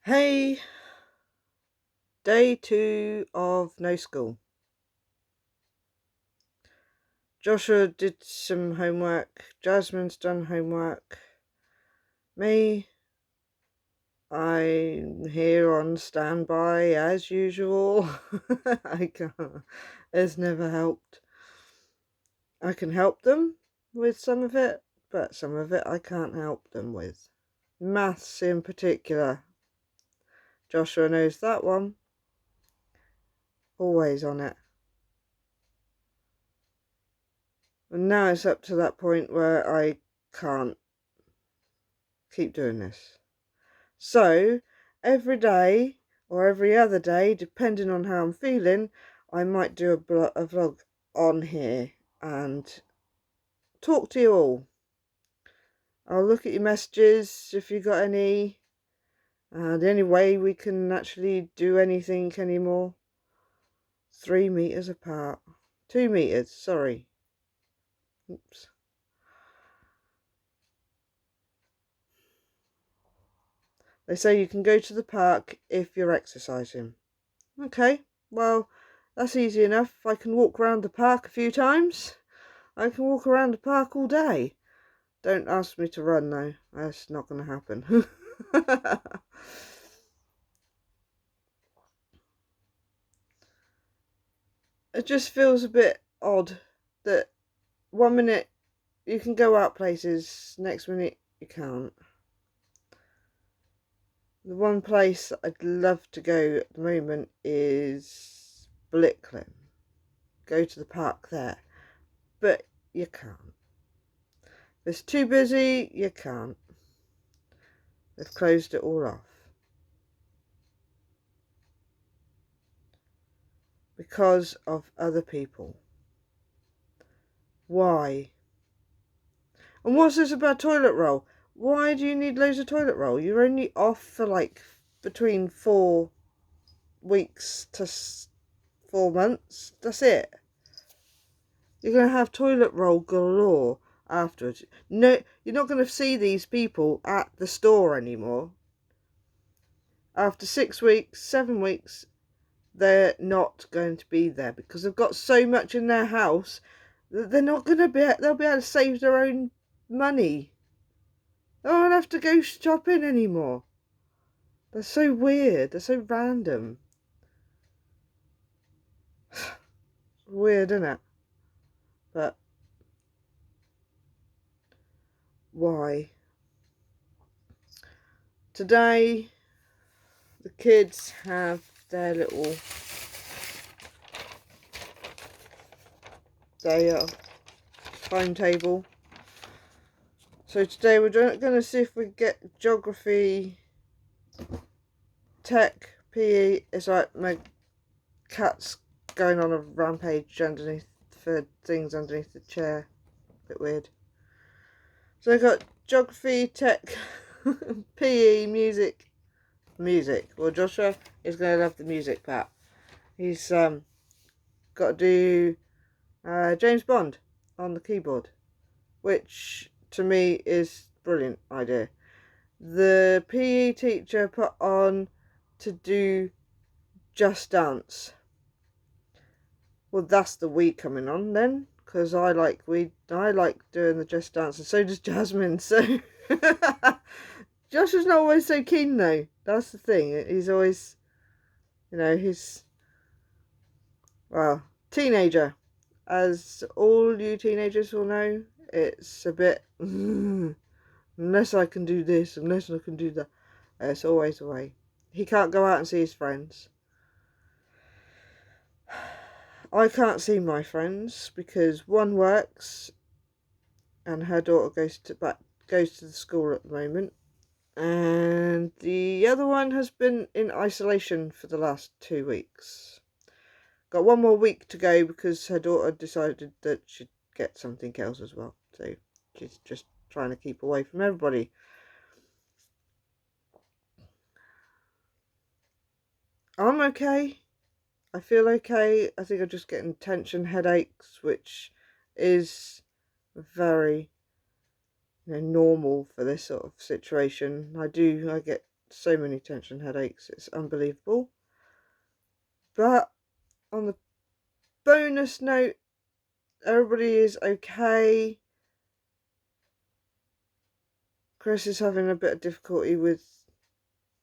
Hey, day 2 of no school. Joshua did some homework. Jasmine's done homework. Me, I'm here on standby as usual. I can't. It's never helped. I can help them with some of it, but some of it I can't help them with. Maths in particular. Joshua knows that one. Always on it. And now it's up to that point where I can't keep doing this. So every day or every other day, depending on how I'm feeling, I might do a vlog on here and talk to you all. I'll look at your messages if you got any. The only way we can actually do anything anymore, 3 meters apart. 2 meters, sorry. Oops. They say you can go to the park if you're exercising. Okay, well, that's easy enough. I can walk around the park a few times. I can walk around the park all day. Don't ask me to run though. That's not going to happen. It just feels a bit odd that 1 minute you can go out places, next minute you can't. The one place I'd love to go at the moment is Blickling. Go to the park there. But you can't. If it's too busy, you can't. They've closed it all off. Because of other people. Why? And what's this about toilet roll? Why do you need loads of toilet roll? You're only off for like between 4 weeks to 4 months. That's it. You're going to have toilet roll galore afterwards. No, you're not going to see these people at the store anymore. After 6 weeks, 7 weeks, they're not going to be there because they've got so much in their house that they're not going to be, they'll be able to save their own money. They won't have to go shopping anymore. They're so weird. They're so random. Weird, isn't it? But why? Today, the kids have their little timetable. So today we're going to see if we get geography, tech, PE. It's like my cat's going on a rampage underneath for things underneath the chair. Bit weird. So I got geography, tech, PE, music. Well, Joshua is going to love the music part. He's got to do James Bond on the keyboard, which to me is a brilliant idea. The PE teacher put on to do Just Dance. Well, that's the week coming on then, because I like doing the Just Dance, and so does Jasmine. So Josh is not always so keen though. That's the thing. He's always, he's teenager. As all you teenagers will know, it's a bit unless I can do this, unless I can do that. It's always the way. He can't go out and see his friends. I can't see my friends because one works and her daughter goes to the school at the moment, and the other one has been in isolation for the last 2 weeks. Got 1 more week to go because her daughter decided that she'd get something else as well. So she's just trying to keep away from everybody. I'm okay. I feel okay. I think I'm just getting tension headaches, which is very normal for this sort of situation. I get so many tension headaches. It's unbelievable. But on the bonus note, everybody is okay. Chris is having a bit of difficulty with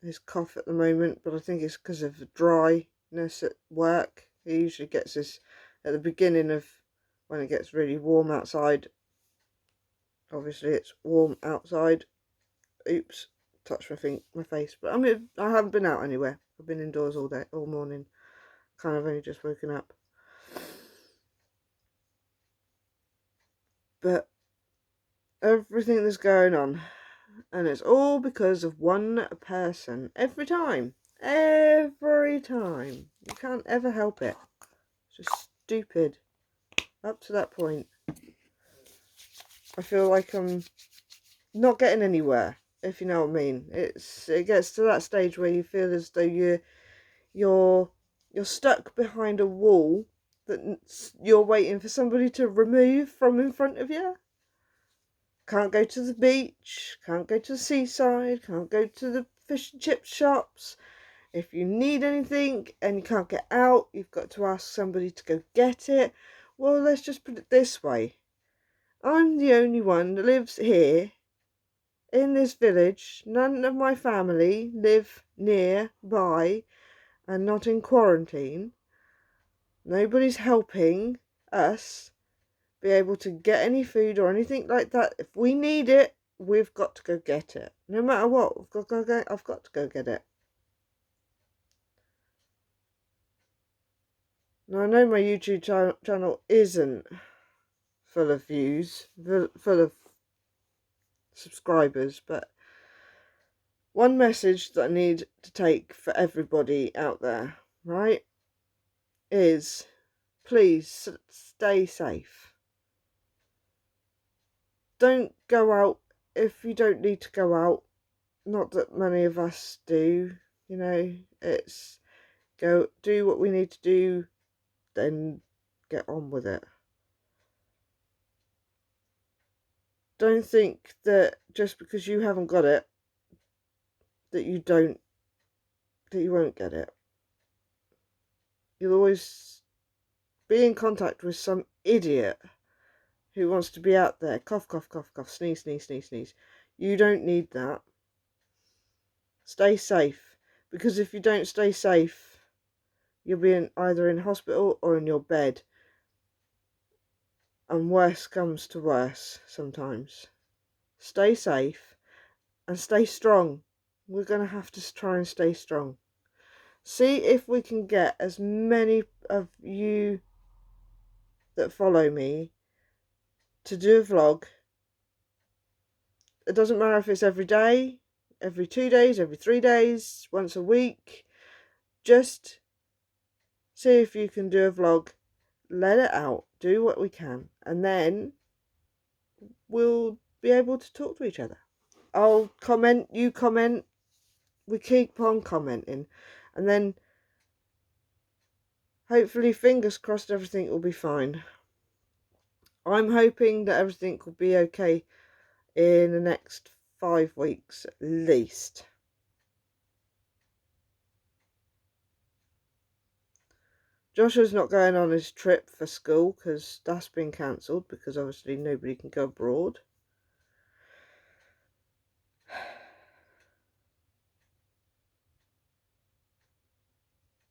his cough at the moment, but I think it's because of the dryness at work. He usually gets this at the beginning of when it gets really warm outside. Obviously it's warm outside. Oops, touched my face. But I haven't been out anywhere. I've been indoors all day, all morning. Kind of only just woken up. But everything that's going on, and it's all because of one person. Every time. You can't ever help it. It's just stupid. Up to that point, I feel like I'm not getting anywhere, if you know what I mean. It gets to that stage where you feel as though you're stuck behind a wall that you're waiting for somebody to remove from in front of you. Can't go to the beach, can't go to the seaside, can't go to the fish and chip shops. If you need anything and you can't get out, you've got to ask somebody to go get it. Well, let's just put it this way. I'm the only one that lives here in this village. None of my family live nearby and not in quarantine. Nobody's helping us be able to get any food or anything like that. If we need it, we've got to go get it. No matter what, I've got to go get it. Now, I know my YouTube channel isn't full of views, full of subscribers, but one message that I need to take for everybody out there, right, is please stay safe. Don't go out if you don't need to go out. Not that many of us do, you know. It's go do what we need to do, then get on with it. Don't think that just because you haven't got it, that you won't get it. You'll always be in contact with some idiot who wants to be out there. Cough, cough, cough, cough, sneeze, sneeze, sneeze, sneeze. You don't need that. Stay safe. Because if you don't stay safe, you'll be either in hospital or in your bed. And worse comes to worse sometimes. Stay safe and stay strong. We're going to have to try and stay strong. See if we can get as many of you that follow me to do a vlog. It doesn't matter if it's every day, every 2 days, every 3 days, once a week. Just see if you can do a vlog. Let it out. Do what we can. And then we'll be able to talk to each other. I'll comment, you comment. We keep on commenting. And then hopefully, fingers crossed, everything will be fine. I'm hoping that everything will be okay in the next 5 weeks at least. Joshua's not going on his trip for school because that's been cancelled because obviously nobody can go abroad.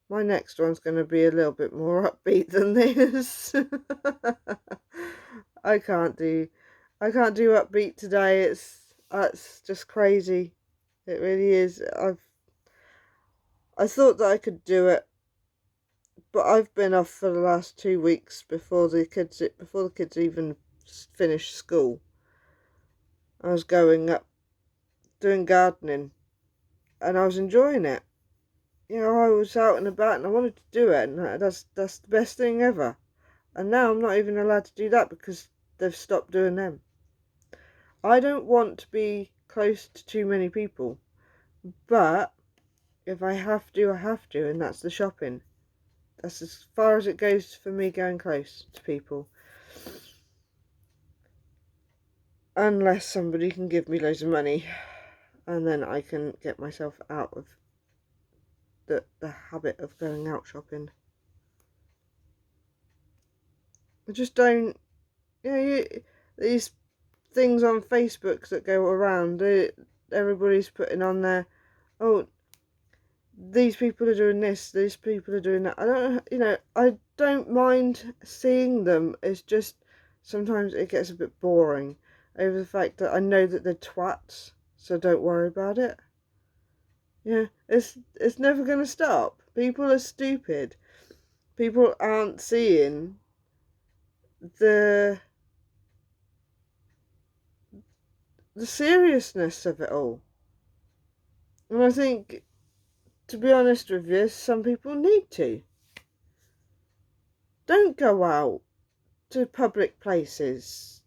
My next one's going to be a little bit more upbeat than this. I can't do upbeat today. It's just crazy. It really is. I thought that I could do it, but I've been off for the last 2 weeks before the kids even finished school. I was going up doing gardening, and I was enjoying it. You know, I was out and about, and I wanted to do it, and that's the best thing ever. And now I'm not even allowed to do that because they've stopped doing them. I don't want to be close to too many people, but if I have to, I have to, and that's the shopping. That's as far as it goes for me going close to people. Unless somebody can give me loads of money. and then I can get myself out of the habit of going out shopping. I just don't, these things on Facebook that go around, everybody's putting on there, oh, these people are doing this, these people are doing that. I don't mind seeing them. It's just sometimes it gets a bit boring over the fact that I know that they're twats, so don't worry about it. Yeah, it's never going to stop. People are stupid. People aren't seeing the seriousness of it all. And I think, to be honest with you, some people need to. Don't go out to public places.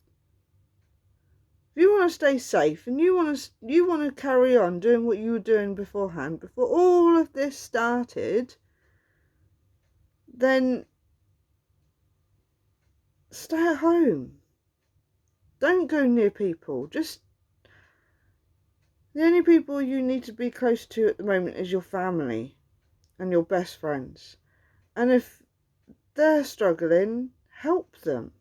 If you want to stay safe and you want to carry on doing what you were doing beforehand, before all of this started, then stay at home. Don't go near people. Just the only people you need to be close to at the moment is your family and your best friends. And if they're struggling, help them.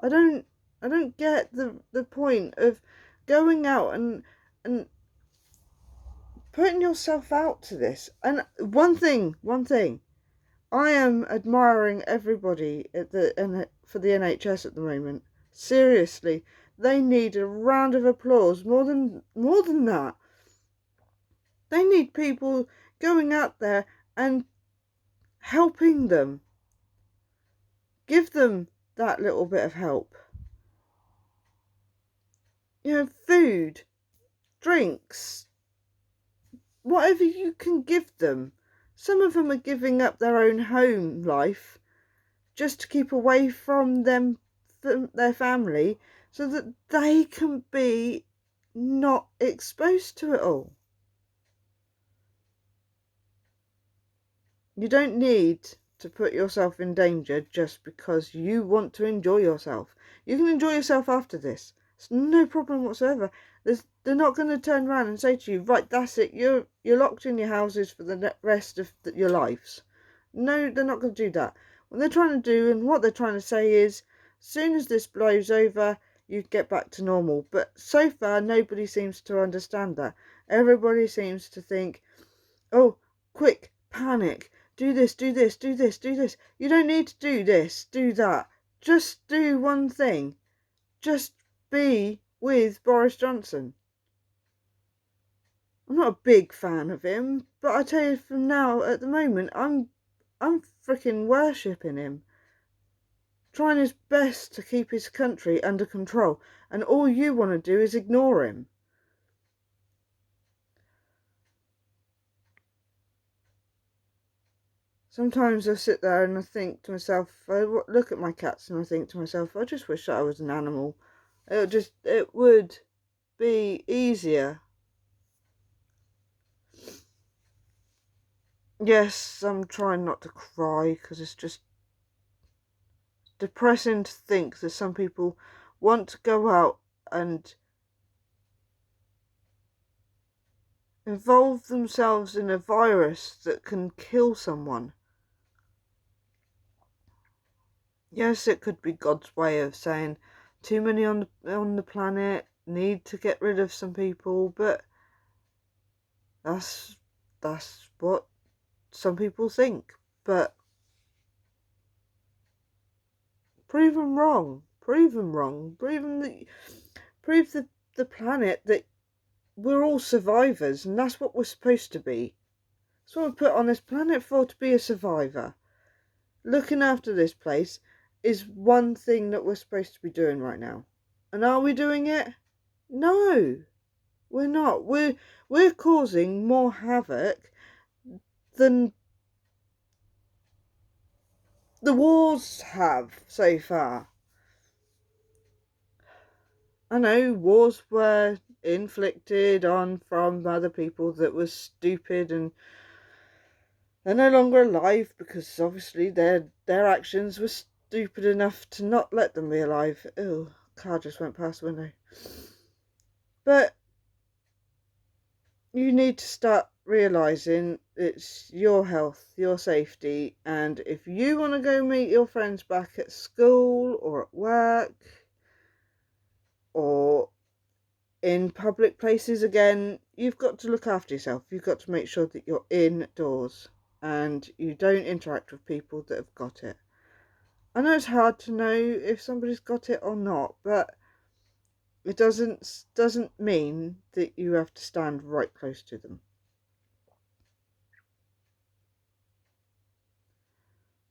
I don't get the point of going out and putting yourself out to this. And one thing, I am admiring everybody for the NHS at the moment. Seriously, they need a round of applause. More than that, they need people going out there and helping them. Give them that little bit of help. Food, drinks, whatever you can give them. Some of them are giving up their own home life just to keep away from their family, so that they can be not exposed to it all. You don't need to put yourself in danger just because you want to enjoy yourself. You can enjoy yourself after this. It's no problem whatsoever. They're not going to turn around and say to you, right, that's it, you're locked in your houses for the rest of your lives. No, they're not going to do that. What they're trying to do and what they're trying to say is, as soon as this blows over, you get back to normal. But so far, nobody seems to understand that. Everybody seems to think, oh, quick, panic, do this, do this, do this, do this. You don't need to do this, do that. Just do one thing. Just be with Boris Johnson. I'm not a big fan of him, but I tell you, from now, at the moment, I'm freaking worshipping him. Trying his best to keep his country under control, and all you want to do is ignore him. Sometimes I sit there and I think to myself, I look at my cats and I think to myself, I just wish that I was an animal. It would be easier. Yes, I'm trying not to cry because it's just depressing to think that some people want to go out and involve themselves in a virus that can kill someone. Yes, it could be God's way of saying too many on the planet, need to get rid of some people, but that's what some people think. But prove them wrong. Prove them wrong. Prove the planet that we're all survivors, and that's what we're supposed to be. That's what we're put on this planet for, to be a survivor. Looking after this place is one thing that we're supposed to be doing right now. And are we doing it? No, we're not. We're causing more havoc than the wars have so far. I know wars were inflicted from other people that were stupid, and they're no longer alive because obviously their actions were stupid enough to not let them be alive. Oh, car just went past the window. But you need to start realising it's your health, your safety, and if you want to go meet your friends back at school or at work or in public places again, you've got to look after yourself. You've got to make sure that you're indoors and you don't interact with people that have got it. I know it's hard to know if somebody's got it or not, but it doesn't mean that you have to stand right close to them.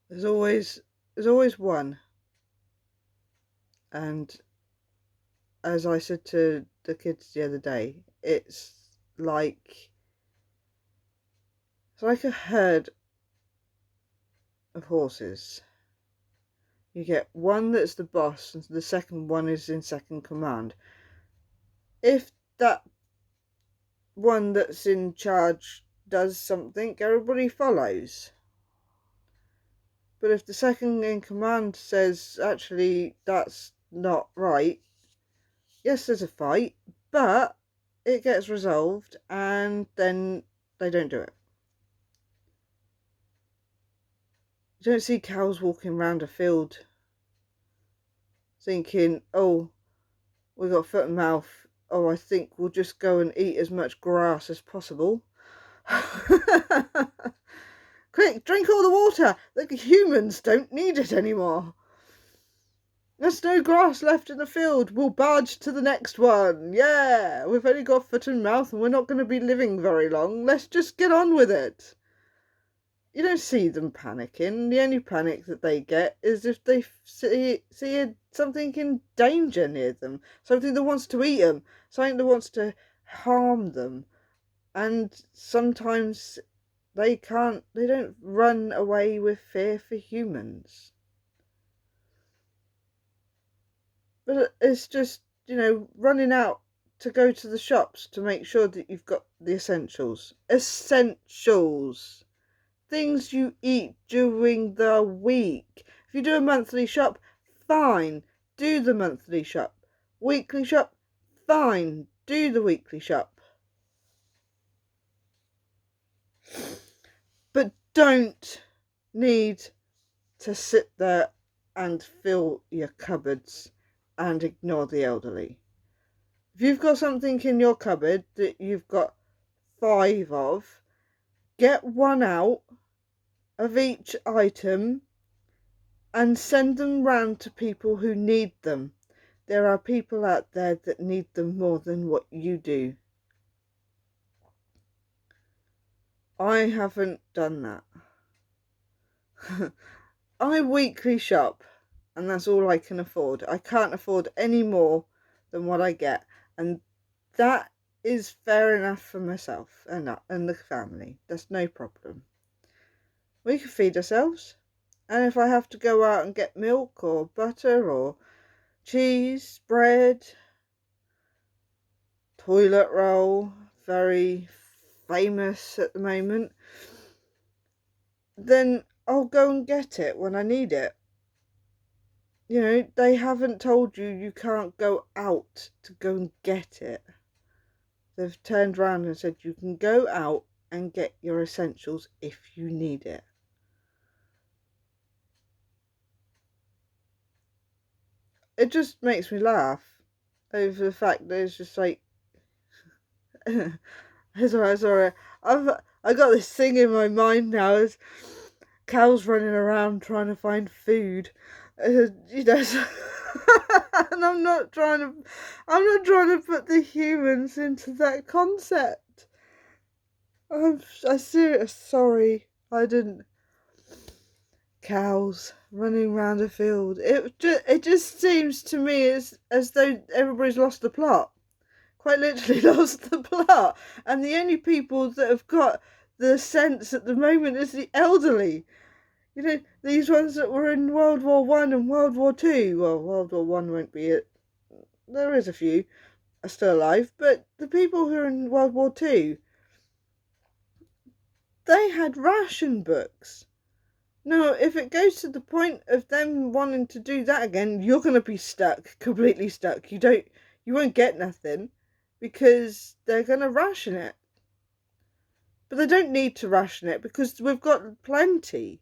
There's always one. And as I said to the kids the other day, it's like a herd of horses. You get one that's the boss, and the second one is in second command. If that one that's in charge does something, everybody follows. But if the second in command says, actually, that's not right, yes, there's a fight, but it gets resolved, and then they don't do it. You don't see cows walking around a field thinking, oh, we got foot and mouth. Oh, I think we'll just go and eat as much grass as possible. Quick, drink all the water. The humans don't need it anymore. There's no grass left in the field. We'll barge to the next one. Yeah, we've only got foot and mouth and we're not going to be living very long. Let's just get on with it. You don't see them panicking. The only panic that they get is if they see something in danger near them, something that wants to eat them, something that wants to harm them. And sometimes they don't run away with fear for humans. But it's just, running out to go to the shops to make sure that you've got the essentials. Essentials! Things you eat during the week. If you do a monthly shop, fine, do the monthly shop. Weekly shop, fine, do the weekly shop. But don't need to sit there and fill your cupboards and ignore the elderly. If you've got something in your cupboard that you've got 5 of, get one out of each item and send them round to people who need them. There are people out there that need them more than what you do. I haven't done that. I weekly shop, and that's all I can afford. I can't afford any more than what I get, and that is fair enough for myself and the family. That's no problem. We can feed ourselves, and if I have to go out and get milk or butter or cheese, bread, toilet roll, very famous at the moment, then I'll go and get it when I need it. They haven't told you can't go out to go and get it. They've turned around and said you can go out and get your essentials if you need it. It just makes me laugh over the fact that it's just like, sorry, I got this thing in my mind now as cows running around trying to find food, and I'm not trying to put the humans into that concept. I'm serious. Sorry, I didn't. Cows running around a field. It just seems to me as though everybody's lost the plot. Quite literally lost the plot. And the only people that have got the sense at the moment is the elderly. These ones that were in World War One and World War Two. Well, World War One won't be it. There is a few are still alive, but the people who are in World War Two, they had ration books. Now, if it goes to the point of them wanting to do that again, you're going to be stuck, completely stuck. You won't get nothing because they're going to ration it. But they don't need to ration it because we've got plenty.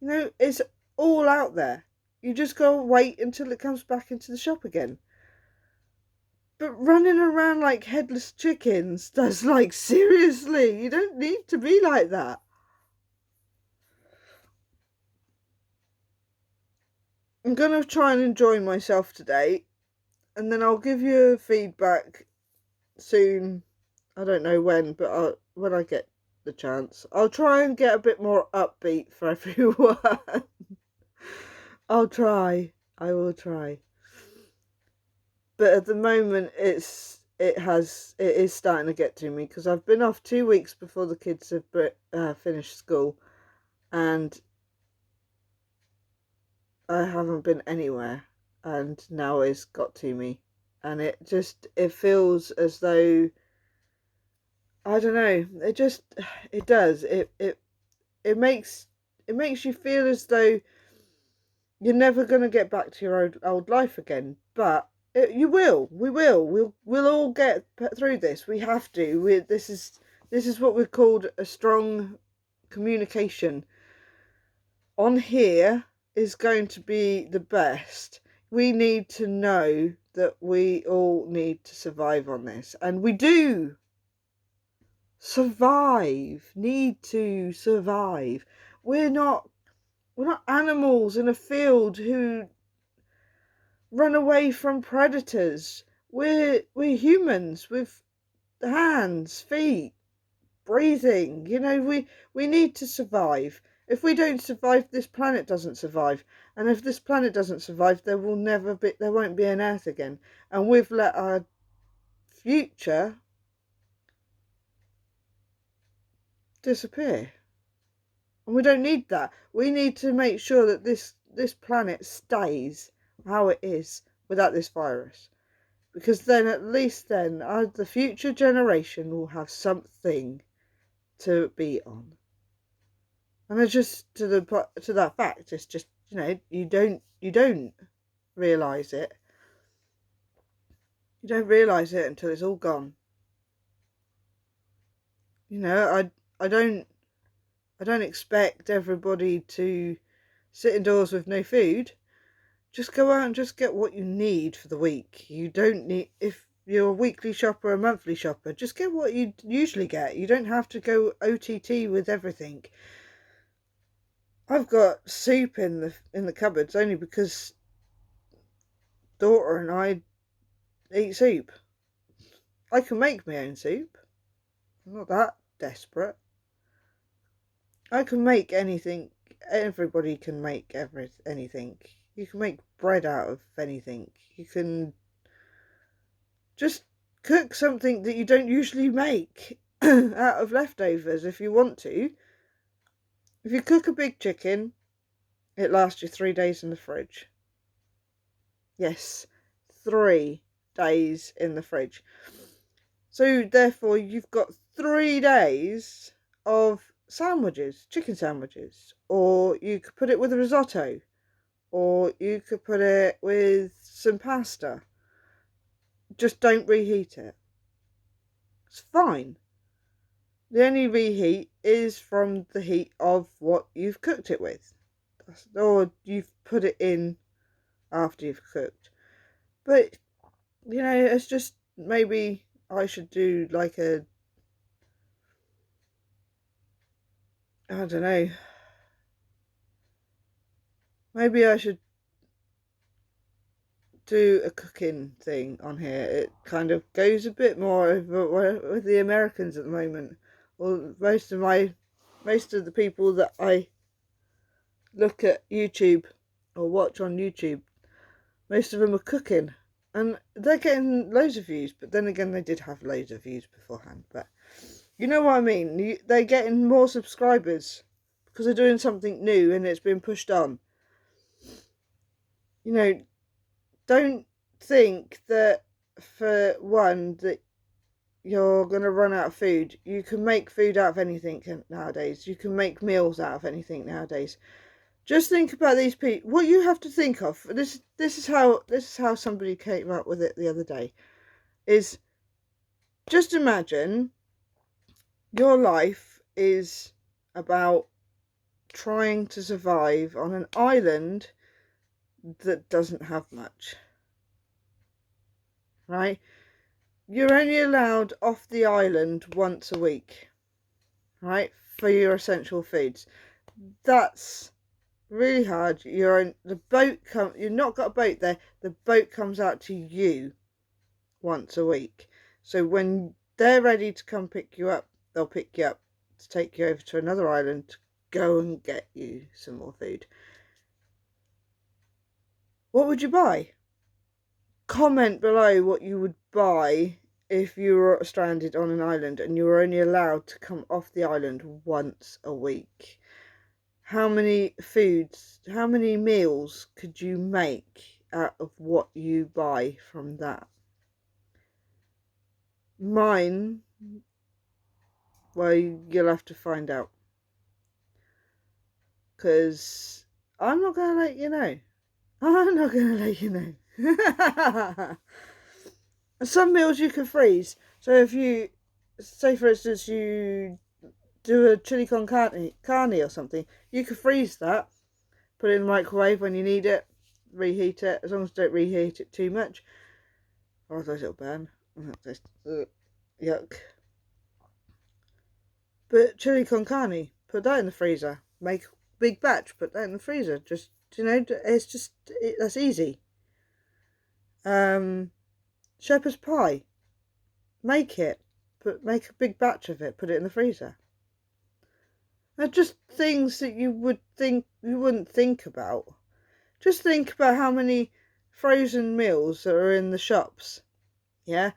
You know, it's all out there. You just go wait until it comes back into the shop again. But running around like headless chickens does, like, seriously, you don't need to be like that. I'm going to try and enjoy myself today, and then I'll give you feedback soon. I don't know when, but when I get the chance. I'll try and get a bit more upbeat for everyone. I'll try. I will try. But at the moment, it is starting to get to me because I've been off 2 weeks before the kids have finished school, and I haven't been anywhere, and now it's got to me, and it feels as though, I don't know, it does, it makes you feel as though you're never going to get back to your old life again, but we will, we'll all get through this. We have to. This is what we've called a strong communication. On here is going to be the best. We need to know that we all need to survive on this, and we do need to survive. We're not animals in a field who run away from predators. We're humans with hands, feet, breathing. You know, we need to survive. If we don't survive, this planet doesn't survive. And if this planet doesn't survive, there won't be an Earth again. And we've let our future disappear. And we don't need that. We need to make sure that this planet stays how it is without this virus. Because then, at least then, the future generation will have something to be on. And it's just to that fact, it's just, you know, you don't realise it. You don't realise it until it's all gone. You know, I don't expect everybody to sit indoors with no food. Just go out and just get what you need for the week. You don't need, if you're a weekly shopper or a monthly shopper, just get what you usually get. You don't have to go OTT with everything. I've got soup in the cupboards only because daughter and I eat soup. I can make my own soup. I'm not that desperate. I can make anything. Everybody can make anything. You can make bread out of anything. You can just cook something that you don't usually make out of leftovers if you want to. If you cook a big chicken, it lasts you 3 days in the fridge. Yes, 3 days in the fridge. So therefore you've got 3 days of sandwiches, chicken sandwiches. Or you could put it with a risotto. Or you could put it with some pasta. Just don't reheat it. It's fine. The only reheat is from the heat of what you've cooked it with. Or you've put it in after you've cooked. But, you know, it's just, maybe I should do like I don't know. Maybe I should do a cooking thing on here. It kind of goes a bit more over with the Americans at the moment. Or most of the people that I look at YouTube or watch on YouTube, most of them are cooking, and they're getting loads of views. But then again, they did have loads of views beforehand. But you know what I mean? They're getting more subscribers because they're doing something new and it's been pushed on. You know, don't think that for one that you're going to run out of food. You can make food out of anything nowadays. You can make meals out of anything nowadays. Just think about these people. What you have to think of. This is how somebody came up with it the other day. Is just imagine Your life is about trying to survive on an island that doesn't have much, right? You're only allowed off the island once a week, right, for your essential foods. That's really hard. You've not got a boat there. The boat comes out to you once a week. So when they're ready to come pick you up, they'll pick you up to take you over to another island to go and get you some more food. What would you buy? Comment below what you would buy if you were stranded on an island and you were only allowed to come off the island once a week. How many meals could you make out of what you buy from that? Mine, well, you'll have to find out, because I'm not going to let you know. I'm not going to let you know. Some meals you can freeze. So if you, say for instance, you do a chili con carne or something, you can freeze that, put it in the microwave when you need it, reheat it, as long as you don't reheat it too much. Otherwise it'll burn. Yuck. But chili con carne, put that in the freezer. Make a big batch, put that in the freezer. Just, that's easy. Shepherd's pie, make it. Make a big batch of it, put it in the freezer. They're just things that you wouldn't think about. Just think about how many frozen meals that are in the shops. Yeah?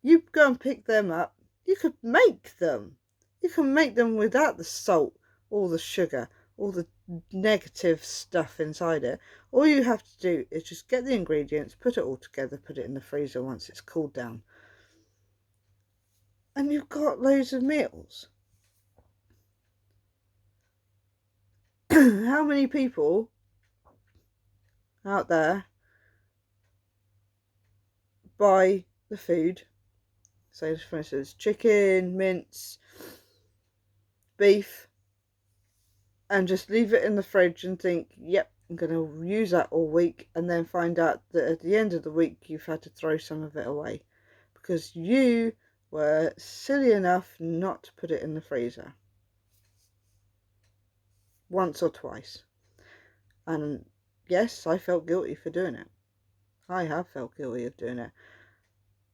You go and pick them up. You could make them. You can make them without the salt, all the sugar, all the negative stuff inside it. All you have to do is just get the ingredients, put it all together, put it in the freezer once it's cooled down. And you've got loads of meals. How many people out there buy the food, say for instance chicken, mince, beef, and just leave it in the fridge and think, yep, I'm going to use that all week, and then find out that at the end of the week you've had to throw some of it away because you were silly enough not to put it in the freezer once or twice. And yes, I felt guilty for doing it. I have felt guilty of doing it.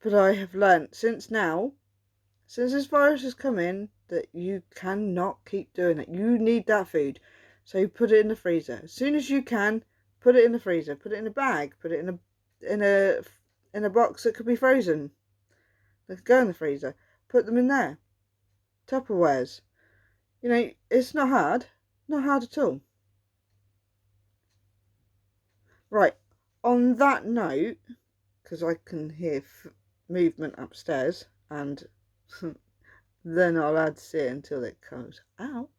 But I have learnt since this virus has come in, that you cannot keep doing it. You need that food. So put it in the freezer. As soon as you can, put it in the freezer. Put it in a bag. Put it in a box that could be frozen. That could go in the freezer. Put them in there. Tupperwares. It's not hard. Not hard at all. Right, on that note, because I can hear movement upstairs, and then I'll add to it until it comes out.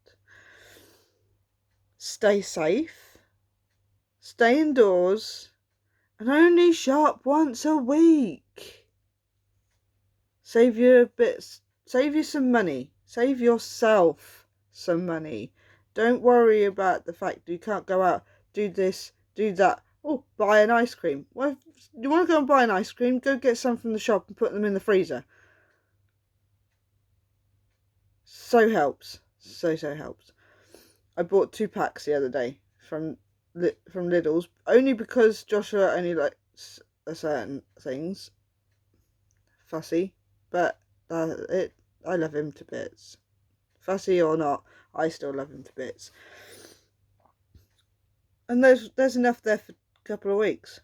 Stay safe, stay indoors, and only shop once a week. Save you some money. Save yourself some money. Don't worry about the fact that you can't go out, do this, do that. Oh, buy an ice cream. Well, if you want to go and buy an ice cream, go get some from the shop and put them in the freezer. So helps. So helps. I bought 2 packs the other day from Lidl's, only because Joshua only likes certain things. Fussy, but I love him to bits. Fussy or not, I still love him to bits. And there's enough there for couple of weeks,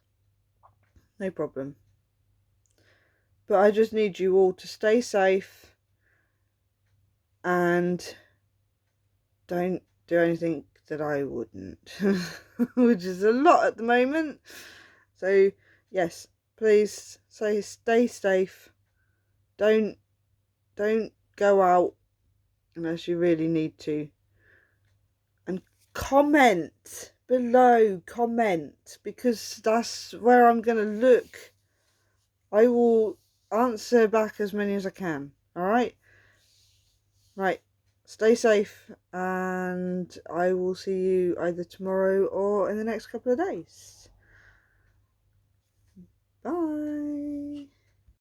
no problem. But I just need you all to stay safe and don't do anything that I wouldn't, which is a lot at the moment. So yes, please stay safe. Don't go out unless you really need to, and comment below, because that's where I'm going to look. I will answer back as many as I can. Alright, Right, stay safe, and I will see you either tomorrow or in the next couple of days.